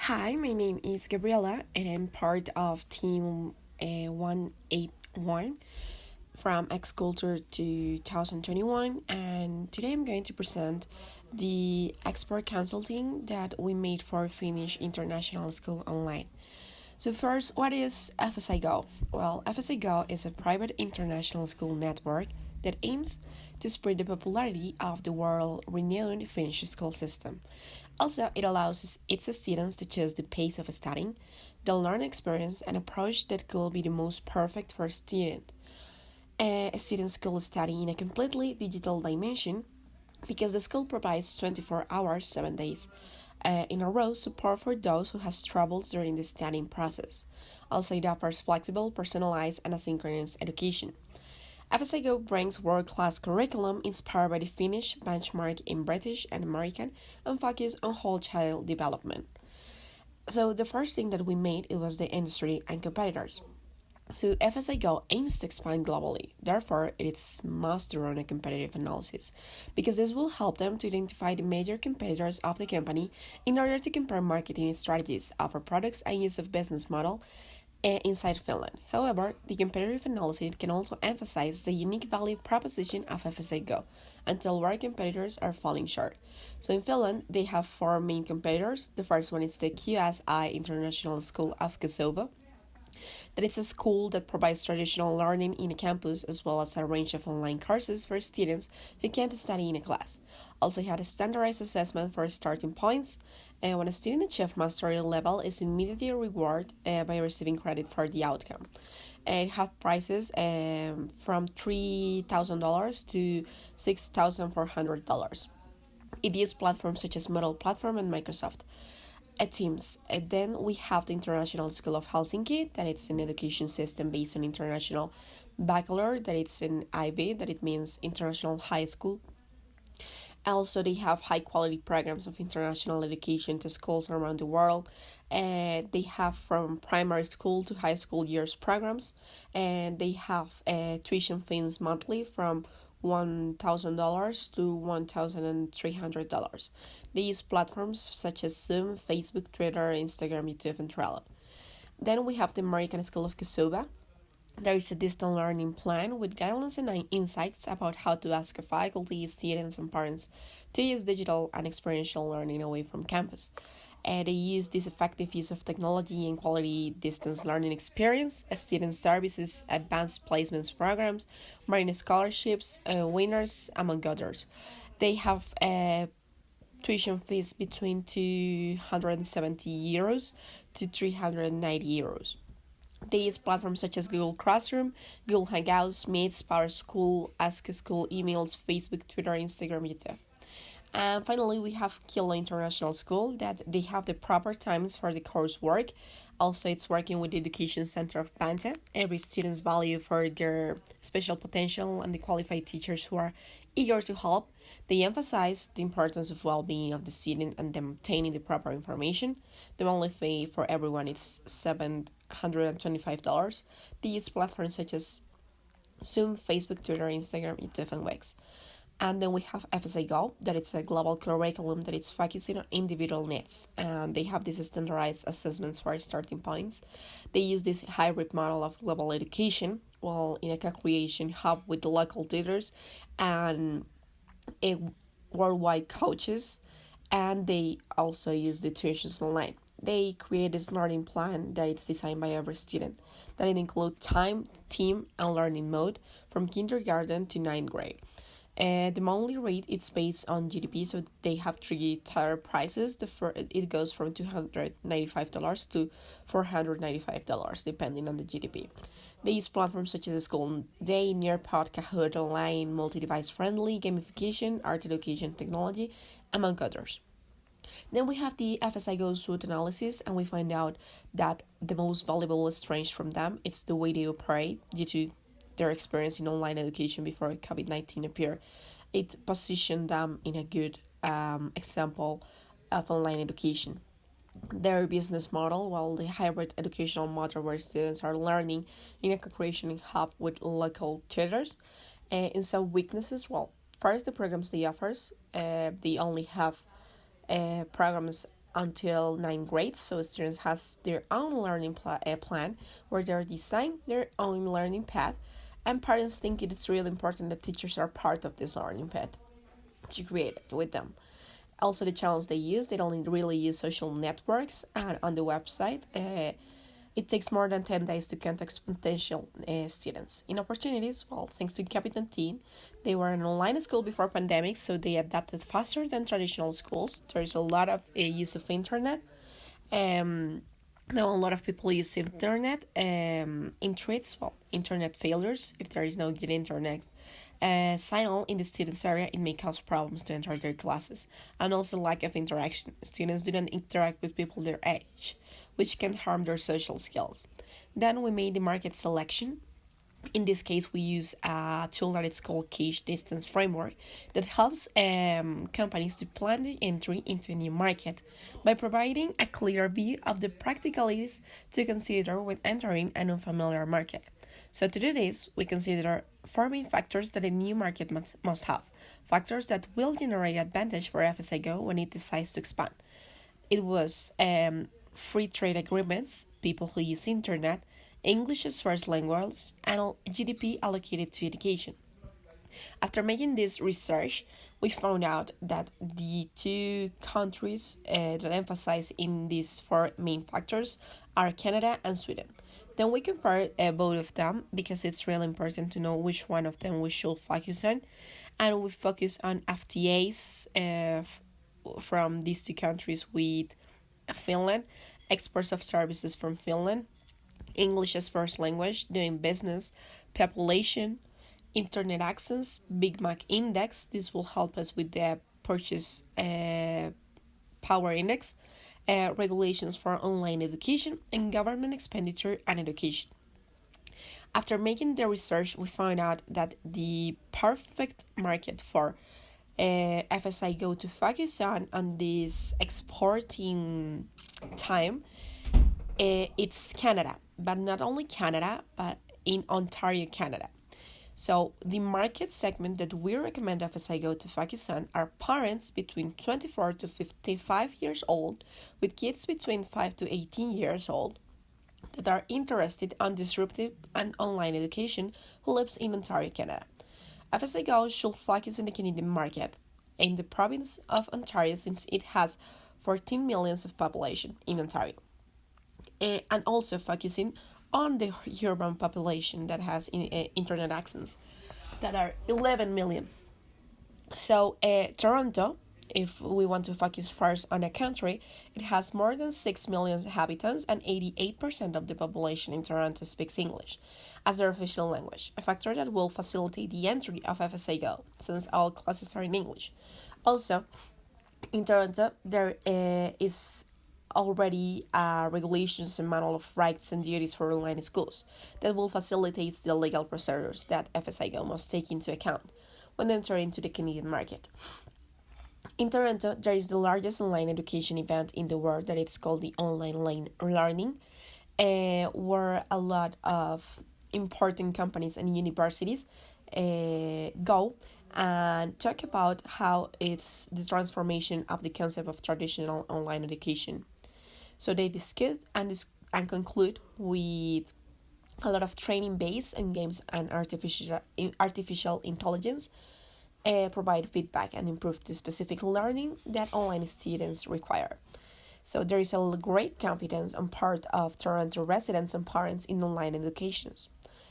Hi, my name is Gabriela, and I'm part of Team 181 from Xculture 2021. And today I'm going to present the expert consulting that we made for Finnish International School Online. So, first, what is Fsi Go? Well, Fsi Go is a private international school network that aims to spread the popularity of the world renowned Finnish school system. Also, it allows its students to choose the pace of studying, the learning experience, and approach that could be the most perfect for a student. Students could study in a completely digital dimension because the school provides 24 hours, 7 days in a row support for those who has troubles during the studying process. Also, it offers flexible, personalized, and asynchronous education. Fsi Go brings world-class curriculum inspired by the Finnish benchmark in British and American and focus on whole child development. So the first thing that we made it was the industry and competitors. So Fsi Go aims to expand globally. Therefore, it must run a competitive analysis because this will help them to identify the major competitors of the company in order to compare marketing strategies, offer products, and use of business model inside Finland. However, the competitive analysis can also emphasize the unique value proposition of Fsi Go until where competitors are falling short. So in Finland, they have four main competitors. The first one is the QSI International School of Kosovo, that it's a school that provides traditional learning in a campus as well as a range of online courses for students who can't study in a class. Also, it had a standardized assessment for starting points, and when a student achieves mastery level, is immediately rewarded by receiving credit for the outcome. And it had prices from $3,000 to $6,400. It used platforms such as Moodle Platform and Microsoft Teams. And then we have the International School of Helsinki, that it's an education system based on international baccalaureate, that it's an IB, that it means international high school. Also, they have high quality programs of international education to schools around the world. And they have from primary school to high school years programs, and they have tuition fees monthly from $1,000 to $1,300. They use platforms such as Zoom, Facebook, Twitter, Instagram, YouTube, and Trello. Then we have the American School of Kosovo. There is a distance learning plan with guidelines and insights about how to ask faculty, students, and parents to use digital and experiential learning away from campus. And they use this effective use of technology and quality distance learning experience, student services, advanced placements programs, marine scholarships, winners, among others. They have tuition fees between €270 to €390. They use platforms such as Google Classroom, Google Hangouts, Meets, Power School, Ask School, emails, Facebook, Twitter, Instagram, YouTube. And finally, we have Kilo International School, that they have the proper times for the coursework. Also, it's working with the Education Center of Panta. Every student's value for their special potential and the qualified teachers who are eager to help. They emphasize the importance of well-being of the student and them obtaining the proper information. The monthly fee for everyone is $725. They use platforms such as Zoom, Facebook, Twitter, Instagram, YouTube, and Wix. And then we have Fsi Go, that it's a global curriculum that is focusing on individual needs. And they have these standardized assessments for starting points. They use this hybrid model of global education, while in a co-creation hub with the local tutors and worldwide coaches. And they also use the tuitions online. They create this learning plan that is designed by every student, that it includes time, team, and learning mode from kindergarten to ninth grade. The monthly rate is based on GDP, so they have three tier prices. It goes from $295 to $495, depending on the GDP. They use platforms such as School Day, Nearpod, Kahoot, Online, multi-device friendly, gamification, art education technology, among others. Then we have the Fsi Go SWOT analysis, and we find out that the most valuable strength from them is the way they operate due to their experience in online education before COVID-19 appeared. It positioned them in a good example of online education. Their business model, while the hybrid educational model where students are learning in a co-creation hub with local tutors. In some weaknesses, well, first, the programs they offers, they only have programs until 9th grade, so students has their own learning plan where they design their own learning path, and parents think it is really important that teachers are part of this learning path to create it with them. Also, the channels they use, they don't really use social networks, and on the website, it takes more than 10 days to contact potential students. In opportunities, well, thanks to Capitan Teen, they were an online school before pandemic, so they adapted faster than traditional schools. There's a lot of use of internet. Now a lot of people use internet in threats, well, internet failures, if there is no good internet signal in the students' area, it may cause problems to enter their classes, and also lack of interaction. Students do not interact with people their age, which can harm their social skills. Then we made the market selection. In this case, we use a tool that is called Case Distance Framework that helps companies to plan the entry into a new market by providing a clear view of the practicalities to consider when entering an unfamiliar market. So to do this, we consider four main factors that a new market must have, factors that will generate advantage for FSI Go when it decides to expand. It was free trade agreements, people who use internet, English as first language, and GDP allocated to education. After making this research, we found out that the two countries that emphasize in these four main factors are Canada and Sweden. Then we compared both of them because it's really important to know which one of them we should focus on. And we focus on FTAs from these two countries with Finland, exports of services from Finland, English as first language, doing business, population, internet access, Big Mac index. This will help us with the purchase power index, regulations for online education, and government expenditure and education. After making the research, we found out that the perfect market for FSI Go to focus on this exporting time, it's Canada, but not only Canada, but in Ontario, Canada. So the market segment that we recommend FSI Go to focus on are parents between 24 to 55 years old with kids between 5 to 18 years old that are interested in disruptive and online education who lives in Ontario, Canada. FSI Go should focus on the Canadian market in the province of Ontario since it has 14 million of population in Ontario, and also focusing on the urban population that has internet access that are 11 million. So Toronto, if we want to focus first on a country, it has more than 6 million inhabitants and 88% of the population in Toronto speaks English as their official language, a factor that will facilitate the entry of FSI Go since all classes are in English. Also, in Toronto, there is already regulations and manual of rights and duties for online schools that will facilitate the legal procedures that FSI Go must take into account when entering into the Canadian market. In Toronto, there is the largest online education event in the world that it's called the Online Learning, where a lot of important companies and universities go and talk about how it's the transformation of the concept of traditional online education. So they discuss and conclude with a lot of training based on games and artificial intelligence, provide feedback and improve the specific learning that online students require. So there is a great confidence on part of Toronto residents and parents in online educations,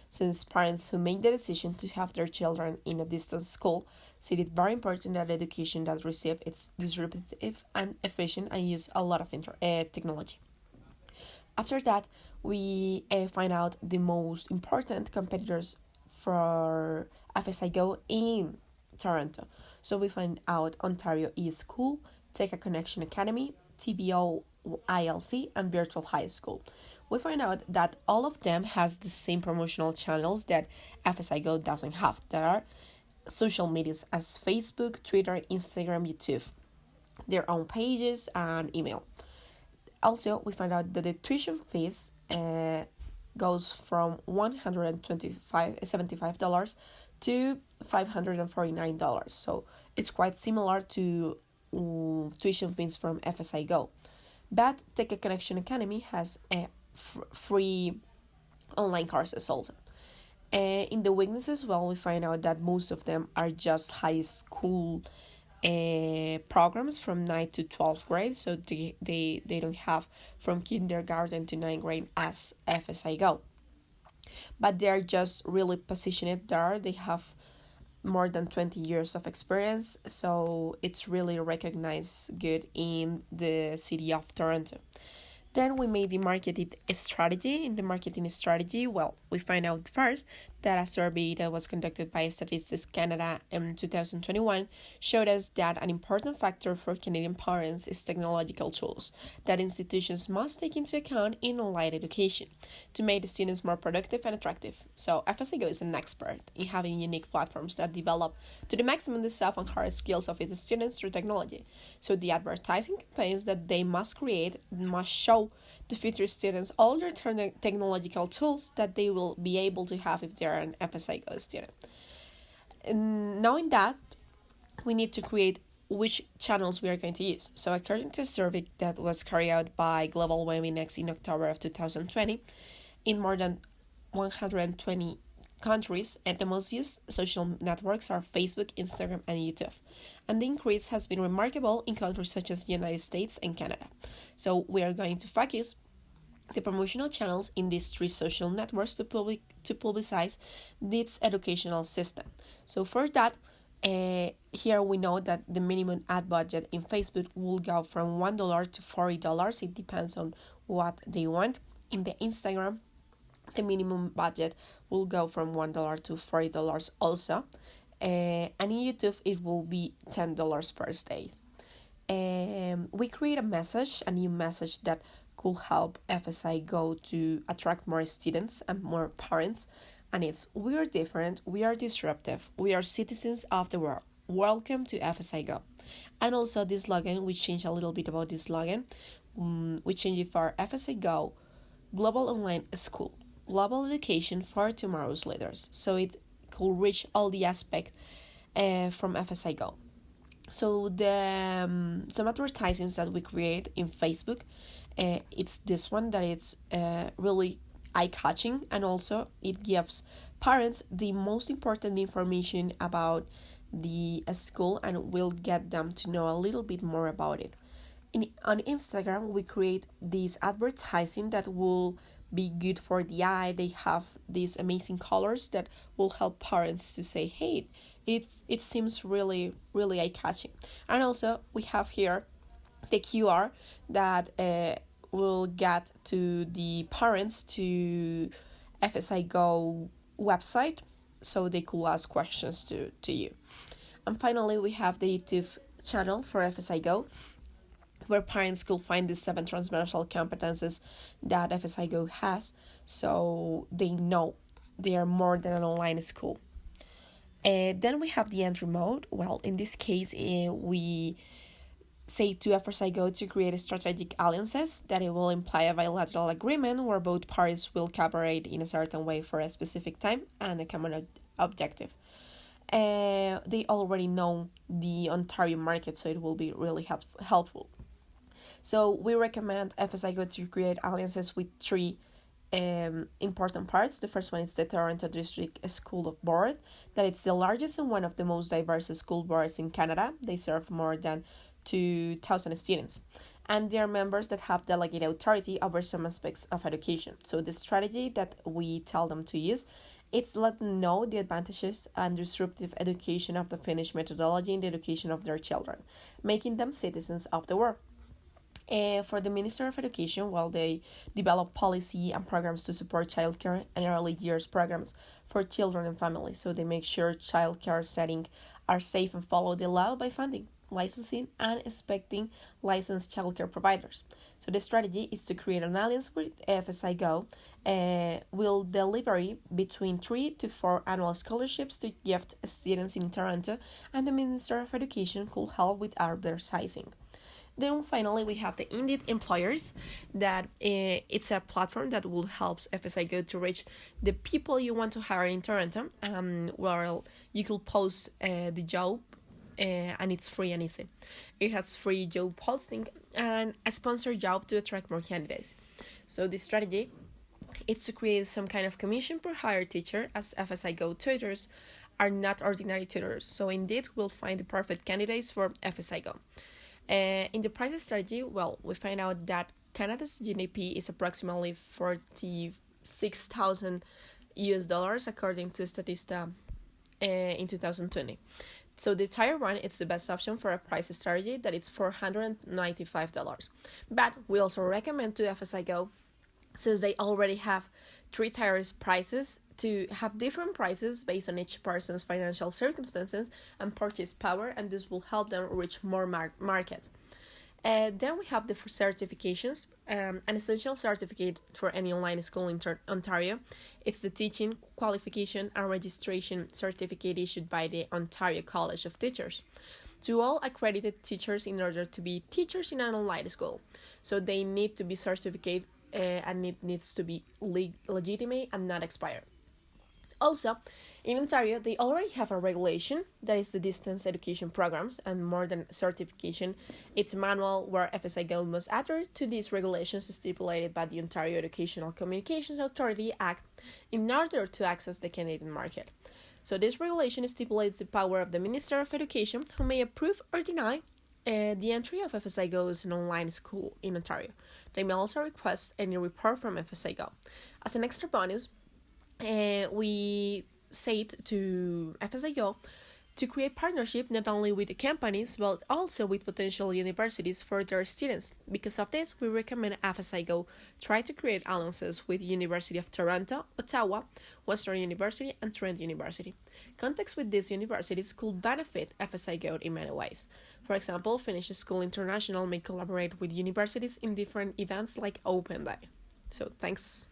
since parents who make the decision to have their children in a distance school see it very important that education that receive is disruptive and efficient and use a lot of technology. After that, we find out the most important competitors for FSI Go in Toronto. So we find out Ontario eSchool, Take a Connection Academy, TVO ILC, and Virtual High School. We find out that all of them has the same promotional channels that FSI Go doesn't have. There are social medias as Facebook, Twitter, Instagram, YouTube, their own pages, and email. Also, we find out that the tuition fees goes from $175 to $549. So it's quite similar to tuition fees from FSI Go. But Tech Connection Academy has a free online courses also. In the weaknesses, well, we find out that most of them are just high school programs from 9th to 12th grade, so they don't have from kindergarten to 9th grade as Fsi Go. But they're just really positioned there. They have more than 20 years of experience, so it's really recognized good in the city of Toronto. Then we made the marketing strategy. In the marketing strategy, well, we find out first that a survey that was conducted by Statistics Canada in 2021 showed us that an important factor for Canadian parents is technological tools that institutions must take into account in online education to make the students more productive and attractive. So Fsi Go is an expert in having unique platforms that develop to the maximum the soft and hard skills of its students through technology. So the advertising campaigns that they must create must show the future students all the technological tools that they will be able to have if they're an Fsi Go student. And knowing that, we need to create which channels we are going to use. So according to a survey that was carried out by Global Webinex in October of 2020, in more than 120 countries, and the most used social networks are Facebook, Instagram, and YouTube. And the increase has been remarkable in countries such as the United States and Canada. So we are going to focus the promotional channels in these three social networks to publicize this educational system. So for that, here we know that the minimum ad budget in Facebook will go from $1 to $40. It depends on what they want. In the Instagram, the minimum budget will go from $1 to $40 also. And in YouTube, it will be $10 per day. We create a new message that could help Fsi Go to attract more students and more parents. And it's, we are different, we are disruptive, we are citizens of the world. Welcome to Fsi Go. And also this slogan, we changed a little bit about this slogan. We changed it for Fsi Go, Global Online School, Global Education for Tomorrow's Leaders. So it could reach all the aspects from Fsi Go. So the some advertisements that we create in Facebook, it's this one that it's really eye-catching, and also it gives parents the most important information about the school and will get them to know a little bit more about it. On Instagram, we create these advertising that will be good for the eye. They have these amazing colors that will help parents to say, hey, it seems really, really eye-catching. And also we have here the QR that will get to the parents to Fsi Go website, so they could ask questions to you. And finally, we have the YouTube channel for Fsi Go, where parents could find the 7 transversal competences that Fsi Go has, so they know they are more than an online school. Then we have the entry mode. Well, in this case, we say to Fsi Go to create strategic alliances, that it will imply a bilateral agreement where both parties will cooperate in a certain way for a specific time and a common objective. They already know the Ontario market, so it will be really helpful. So we recommend Fsi Go to create alliances with 3 important parts. The first one is the Toronto District School Board, that it's the largest and one of the most diverse school boards in Canada. They serve more than 2,000 students, and they are members that have delegated authority over some aspects of education. So the strategy that we tell them to use, it's let them know the advantages and disruptive education of the Finnish methodology in the education of their children, making them citizens of the world. For the Minister of Education, well, they develop policy and programs to support childcare and early years programs for children and families. So they make sure childcare settings are safe and follow the law by funding, licensing, and inspecting licensed childcare providers. So the strategy is to create an alliance with Fsi Go, will deliver between 3 to 4 annual scholarships to gift students in Toronto, and the Minister of Education could help with advertising. Then finally, we have the Indeed Employers, that it's a platform that will help Fsi Go to reach the people you want to hire in Toronto, where you could post the job and it's free and easy. It has free job posting and a sponsored job to attract more candidates. So this strategy is to create some kind of commission per hire teacher, as Fsi Go tutors are not ordinary tutors. So indeed, we'll find the perfect candidates for Fsi Go. In the pricing strategy, well, we find out that Canada's GDP is approximately 46,000 US dollars according to Statista in 2020. So the tier 1 is the best option for a price strategy that is $495. But we also recommend to Fsi Go, since they already have 3 tiers prices, to have different prices based on each person's financial circumstances and purchase power, and this will help them reach more market. Then we have the certifications. An essential certificate for any online school in Ontario. It's the Teaching Qualification and Registration Certificate issued by the Ontario College of Teachers to all accredited teachers in order to be teachers in an online school. So they need to be certificate and it needs to be legitimate and not expired. Also, in Ontario, they already have a regulation that is the distance education programs, and more than certification, it's a manual where Fsi Go must adhere to these regulations stipulated by the Ontario Educational Communications Authority Act in order to access the Canadian market. So this regulation stipulates the power of the Minister of Education, who may approve or deny the entry of Fsi Go as an online school in Ontario. They may also request any report from Fsi Go. As an extra bonus, we said to Fsi Go to create partnership not only with the companies but also with potential universities for their students. Because of this, we recommend Fsi Go try to create alliances with University of Toronto, Ottawa, Western University, and Trent University. Contacts with these universities could benefit Fsi Go in many ways. For example, Finnish School International may collaborate with universities in different events like Open Day. So thanks.